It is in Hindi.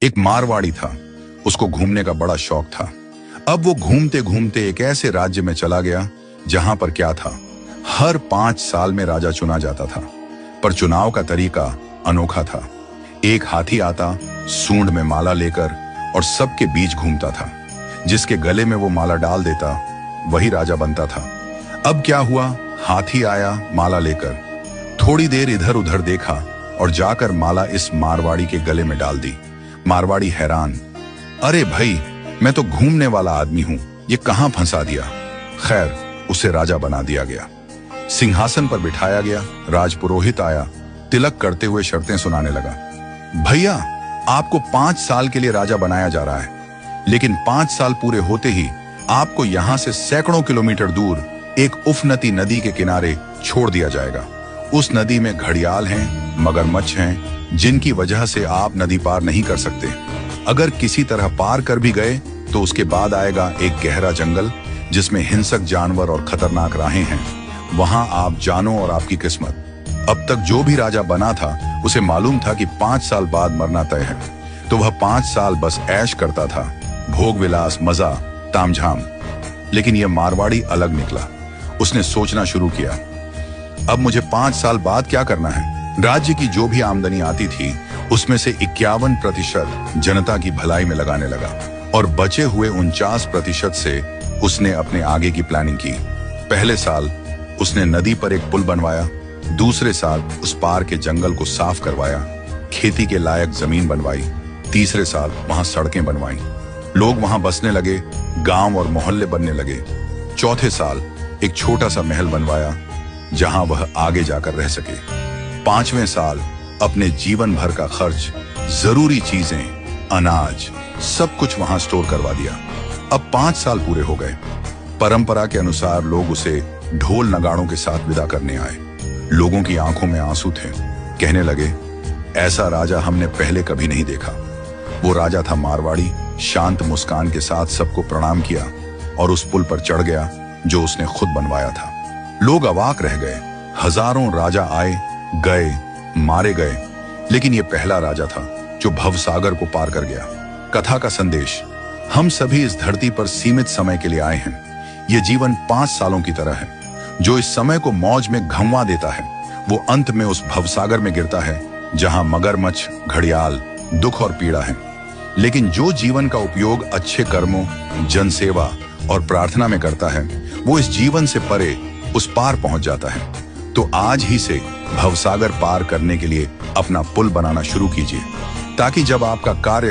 एक मारवाड़ी था, उसको घूमने का बड़ा शौक था। अब वो घूमते घूमते एक ऐसे राज्य में चला गया जहां पर क्या था, हर 5 साल में राजा चुना जाता था, पर चुनाव का तरीका अनोखा था। एक हाथी आता, सूंड में माला लेकर, और सबके बीच घूमता था। जिसके गले में वो माला डाल देता वही राजा बनता था। अब क्या हुआ, हाथी आया माला लेकर, थोड़ी देर इधर उधर देखा और जाकर माला इस मारवाड़ी के गले में डाल दी। मारवाड़ी हैरान, अरे भाई, मैं तो घूमने वाला आदमी हूं, ये कहां फंसा दिया। खैर, उसे राजा बना दिया गया, सिंहासन पर बिठाया गया। राजपुरोहित आया, तिलक करते हुए शर्तें सुनाने लगा। भैया, आपको 5 साल के लिए राजा बनाया जा रहा है, लेकिन 5 साल पूरे होते ही आपको यहां से सैकड़ों किलोमीटर दूर एक उफनती नदी के किनारे छोड़ दिया जाएगा। उस नदी में घड़ियाल हैं, मगरमच्छ हैं, जिनकी वजह से आप नदी पार नहीं कर सकते। अगर किसी तरह पार कर भी गए तो उसके बाद आएगा एक गहरा जंगल जिसमें हिंसक जानवर और खतरनाक राहें हैं। वहां आप जानो और आपकी किस्मत। अब तक जो भी राजा बना था उसे मालूम था कि 5 साल बाद मरना तय है, तो वह 5 साल बस ऐश करता था, भोग विलास, मजा, तामझाम। लेकिन यह मारवाड़ी अलग निकला। उसने सोचना शुरू किया, अब मुझे 5 साल बाद क्या करना है। राज्य की जो भी आमदनी आती थी उसमें से 51% जनता की भलाई में लगाने लगा, और बचे हुए 49% से उसने अपने आगे की प्लानिंग की। पहले साल उसने नदी पर एक पुल बनवाया, दूसरे साल उस पार के जंगल को साफ करवाया, खेती के लायक जमीन बनवाई, तीसरे साल वहां सड़कें बनवाई, लोग वहां बसने लगे, गांव और मोहल्ले बनने लगे। चौथे साल एक छोटा सा महल बनवाया जहां वह आगे जाकर रह सके। 5वें साल अपने जीवन भर का खर्च, जरूरी चीजें, अनाज, सब कुछ वहां स्टोर करवा दिया। अब 5 साल पूरे हो गए। परंपरा के अनुसार लोग उसे ढोल नगाड़ों के साथ विदा करने आए। लोगों की आंखों में आंसू थे। कहने लगे, ऐसा राजा हमने पहले कभी नहीं देखा। वो राजा था मारवाड़ी, शांत मुस्कान के साथ सबको प्रणाम किया और उस पुल पर चढ़ गया जो उसने खुद बनवाया था। लोग अवाक रह गए। हजारों राजा आए गए, मारे गए, लेकिन ये पहला राजा था जो भवसागर को पार कर गया। कथा का संदेश, हम सभी इस धरती पर सीमित समय के लिए आए हैं। ये जीवन 5 सालों की तरह है। जो इस समय को मौज में घंवा देता है वो अंत में उस भवसागर में गिरता है जहां मगरमच्छ, घड़ियाल, दुख और पीड़ा है। लेकिन जो जीवन का उपयोग अच्छे कर्मों, जनसेवा और प्रार्थना में करता है वो इस जीवन से परे उस पार पहुंच जाता है। तो आज ही से भवसागर पार करने के लिए अपना पुल बनाना शुरू कीजिए, ताकि जब आपका कार्य